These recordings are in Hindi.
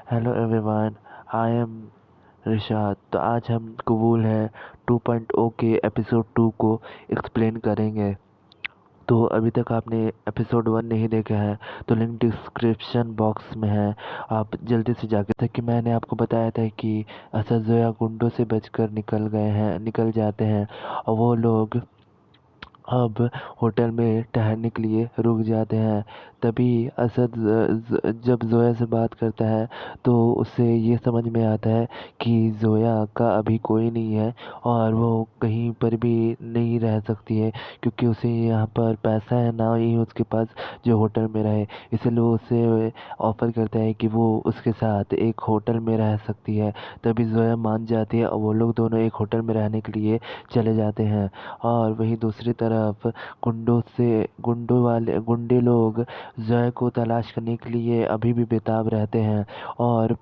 Hello everyone, I am Rishad. तो आज हम कबूल है 2.0 के एपिसोड 2 को एक्सप्लेन करेंगे। तो अभी तक आपने एपिसोड 1 नहीं देखा है तो लिंक डिस्क्रिप्शन बॉक्स में है, आप जल्दी से जाके। जैसे कि मैंने आपको बताया था कि असद जोया गुंडों से बचकर निकल जाते हैं और वो लोग अब होटल में ठहरने के लिए रुक जाते हैं। तभी असद जब जोया से बात करता है तो उसे ये समझ में आता है कि जोया का अभी कोई नहीं है और वो कहीं पर भी नहीं रह सकती है, क्योंकि उसे यहाँ पर पैसा है ना ही उसके पास जो होटल में रहे। इसलिए वो उसे ऑफर करता है कि वो उसके साथ एक होटल में रह सकती है। तभी जोया मान जाती है और वो लोग दोनों एक होटल में रहने के लिए चले जाते हैं। और वहीं दूसरी तरफ गुंडे लोग जय को तलाश करने के लिए अभी भी बेताब रहते हैं। और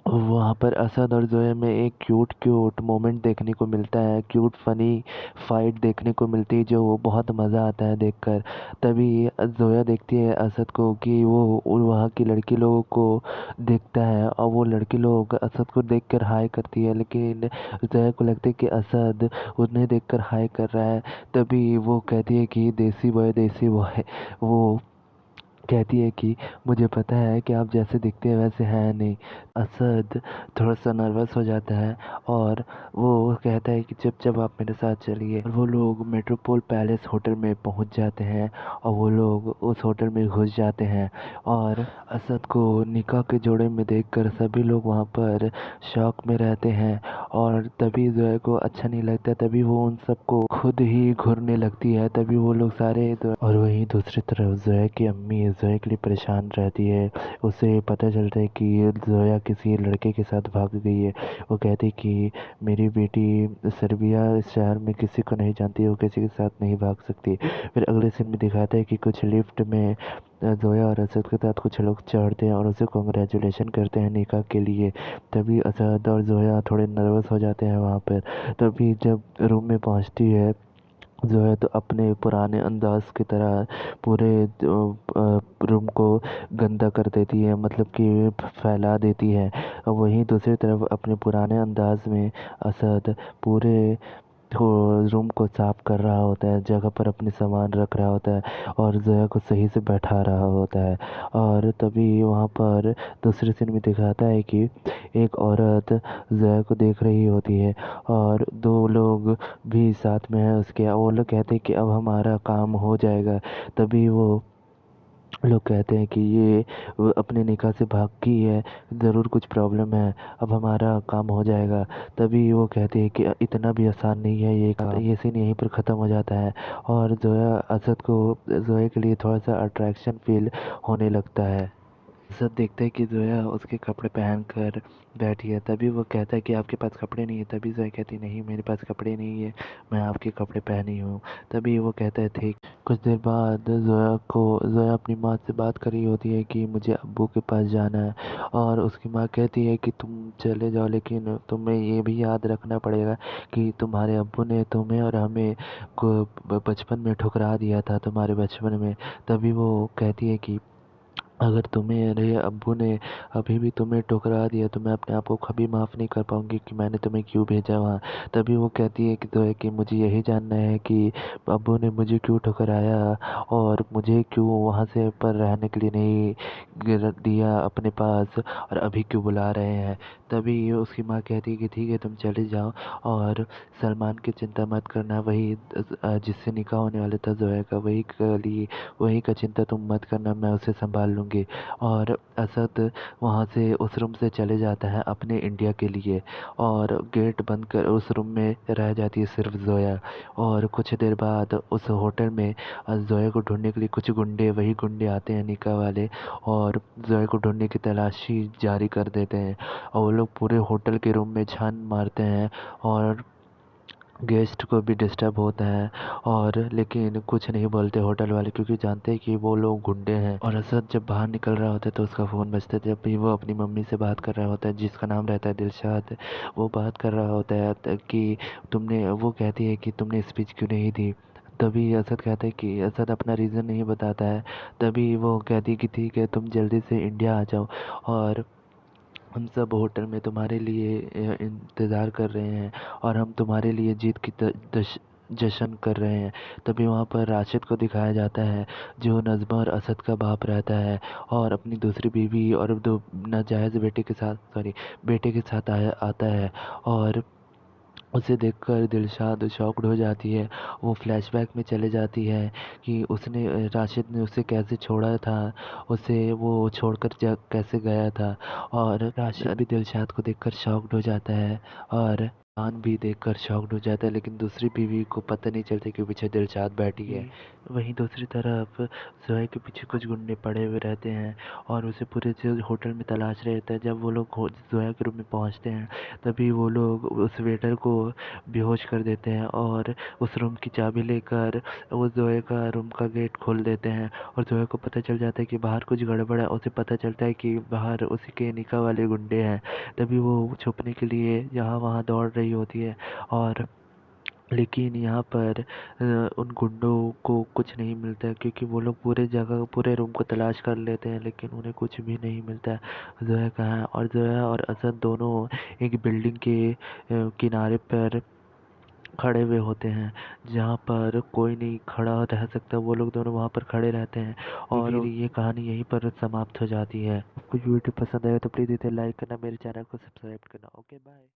वहाँ पर असद और जोया में एक क्यूट मोमेंट देखने को मिलता है, क्यूट फनी फाइट देखने को मिलती है जो बहुत मज़ा आता है देखकर। तभी जोया देखती है असद को कि वो वहाँ की लड़की लोगों को देखता है और वो लड़की लोग असद को देखकर हाय करती है, लेकिन जोया को लगता है कि असद उन्हें देखकर हाय कर रहा है। तभी वो कहती है कि देसी बॉय। वो कहती है कि मुझे पता है कि आप जैसे दिखते हैं वैसे हैं नहीं। असद थोड़ा सा नर्वस हो जाता है और वो कहता है कि जब जब आप मेरे साथ चलिए। और वो लोग मेट्रोपोल पैलेस होटल में पहुंच जाते हैं और वो लोग उस होटल में घुस जाते हैं। और असद को निकाह के जोड़े में देखकर सभी लोग वहाँ पर शॉक में रहते हैं और तभी जोया को अच्छा नहीं लगता। तभी वो उन सबको खुद ही घूरने लगती है। तभी वो लोग सारे और वहीं दूसरी तरफ जोया की अम्मी जोया के लिए परेशान रहती है। उसे पता चलता है कि जोया किसी लड़के के साथ भाग गई है। वो कहती है कि मेरी बेटी सर्बिया शहर में किसी को नहीं जानती, वो किसी के साथ नहीं भाग सकती। फिर अगले सीन में दिखाता है कि कुछ लिफ्ट में जोया और असद के साथ कुछ लोग चढ़ते हैं और उसे कॉन्ग्रेचुलेशन करते हैं निकाह के लिए। तभी असद और जोया थोड़े नर्वस हो जाते हैं वहाँ पर। तभी जब रूम में पहुँचती है जो है तो अपने पुराने अंदाज की तरह पूरे रूम को गंदा कर देती है, मतलब कि फैला देती है। और वहीं दूसरी तरफ अपने पुराने अंदाज में असद पूरे रूम को साफ कर रहा होता है, जगह पर अपने सामान रख रहा होता है और जोया को सही से बैठा रहा होता है। और तभी वहाँ पर दूसरे सीन में दिखाता है कि एक औरत जोया को देख रही होती है और दो लोग भी साथ में है उसके। वो लोग कहते हैं कि अब हमारा काम हो जाएगा। तभी वो लोग कहते हैं कि ये वो अपने निकाह से भाग गई है, ज़रूर कुछ प्रॉब्लम है, अब हमारा काम हो जाएगा। तभी वो कहते हैं कि इतना भी आसान नहीं है ये काम। ये सीन यहीं पर ख़त्म हो जाता है और जोया असद को जोया के लिए थोड़ा सा अट्रैक्शन फील होने लगता है। असद देखता है कि जोया उसके कपड़े पहन कर बैठी है। तभी वो कहता है कि आपके पास कपड़े नहीं है। तभी जोया कहती नहीं, मेरे पास कपड़े नहीं है, मैं आपके कपड़े पहनी हूँ। तभी वो कहता है ठीक। कुछ देर बाद जोया अपनी माँ से बात कर रही होती है कि मुझे अब्बू के पास जाना है। और उसकी माँ कहती है कि तुम चले जाओ, लेकिन तुम्हें ये भी याद रखना पड़ेगा कि तुम्हारे अब्बू ने तुम्हें और हमें बचपन में ठुकरा दिया था, तुम्हारे बचपन में। तभी वो कहती है कि अगर तुम्हारे अब्बू ने अभी भी तुम्हें ठुकरा दिया तो मैं अपने आप को कभी माफ़ नहीं कर पाऊंगी कि मैंने तुम्हें क्यों भेजा वहाँ। तभी वो कहती है कि तो है कि मुझे यही जानना है कि अब्बू ने मुझे क्यों ठुकराया और मुझे क्यों वहाँ से पर रहने के लिए नहीं दिया अपने पास, और अभी क्यों बुला रहे हैं। तभी उसकी माँ कहती है कि ठीक है तुम चले जाओ और सलमान की चिंता मत करना, वही जिससे निकाह होने वाला था जोया का, वही का चिंता तुम मत करना, मैं उसे संभाल लूँगी। और असद वहाँ से उस रूम से चले जाता है अपने इंडिया के लिए और गेट बंद कर उस रूम में रह जाती है सिर्फ जोया। और कुछ देर बाद उस होटल में जोया को ढूंढने के लिए कुछ वही गुंडे आते हैं निकाह वाले और जोया को ढूंढने की तलाशी जारी कर देते हैं। और वो लोग पूरे होटल के रूम में छान मारते हैं और गेस्ट को भी डिस्टर्ब होता है, और लेकिन कुछ नहीं बोलते होटल वाले, क्योंकि जानते हैं कि वो लोग गुंडे हैं। और असद जब बाहर निकल रहा होता है तो उसका फ़ोन बजता है। जब भी वो अपनी मम्मी से बात कर रहा होता है जिसका नाम रहता है दिलशाद, वो बात कर रहा होता है कि वो कहती है कि तुमने स्पीच क्यों नहीं दी। तभी असद कहता है कि असद अपना रीज़न नहीं बताता है। तभी वो कहती है कि ठीक है तुम जल्दी से इंडिया आ जाओ। और हम सब होटल में तुम्हारे लिए इंतज़ार कर रहे हैं और हम तुम्हारे लिए जीत की जश्न कर रहे हैं। तभी वहाँ पर राशिद को दिखाया जाता है जो नज़्मा और असद का बाप रहता है और अपनी दूसरी बीवी और दो नाजायज़ बेटे के साथ आया आता है और उसे देखकर दिलशाद शॉक्ड हो जाती है। वो फ्लैशबैक में चले जाती है कि उसने राशिद ने उसे कैसे छोड़ा था, उसे वो छोड़कर कैसे गया था। और राशिद भी दिलशाद को देखकर शॉक्ड हो जाता है और आन भी देखकर शॉक्ड हो जाता है, लेकिन दूसरी बीवी को पता नहीं चलता कि पीछे दिलशाद बैठी है। वहीं दूसरी तरफ जोया के पीछे कुछ गुंडे पड़े हुए रहते हैं और उसे पूरे होटल में तलाश रहे रहते हैं। जब वो लोग जोया के रूम में पहुंचते हैं तभी वो लोग उस वेटर को बेहोश कर देते हैं और उस रूम की चाबी लेकर वो जोया का रूम का गेट खोल देते हैं और जोया को पता चल जाता है कि बाहर कुछ गड़बड़ है। उसे पता चलता है कि बाहर उसी के निकाह वाले गुंडे हैं। तभी वो छुपने के लिए यहाँ वहाँ दौड़ रही होती है और लेकिन यहाँ पर उन गुंडों को कुछ नहीं मिलता है क्योंकि वो लोग पूरे रूम को तलाश कर लेते हैं, लेकिन उन्हें कुछ भी नहीं मिलता है। जोया कहाँ है? और जोया और असद दोनों एक बिल्डिंग के किनारे पर खड़े हुए होते हैं जहाँ पर कोई नहीं खड़ा रह सकता। वो लोग दोनों वहाँ पर खड़े रहते हैं और फिर ये कहानी यहीं पर समाप्त हो जाती है। आपको वीडियो पसंद आया तो प्लीज़ इसे लाइक करना, मेरे चैनल को सब्सक्राइब करना। Okay bye.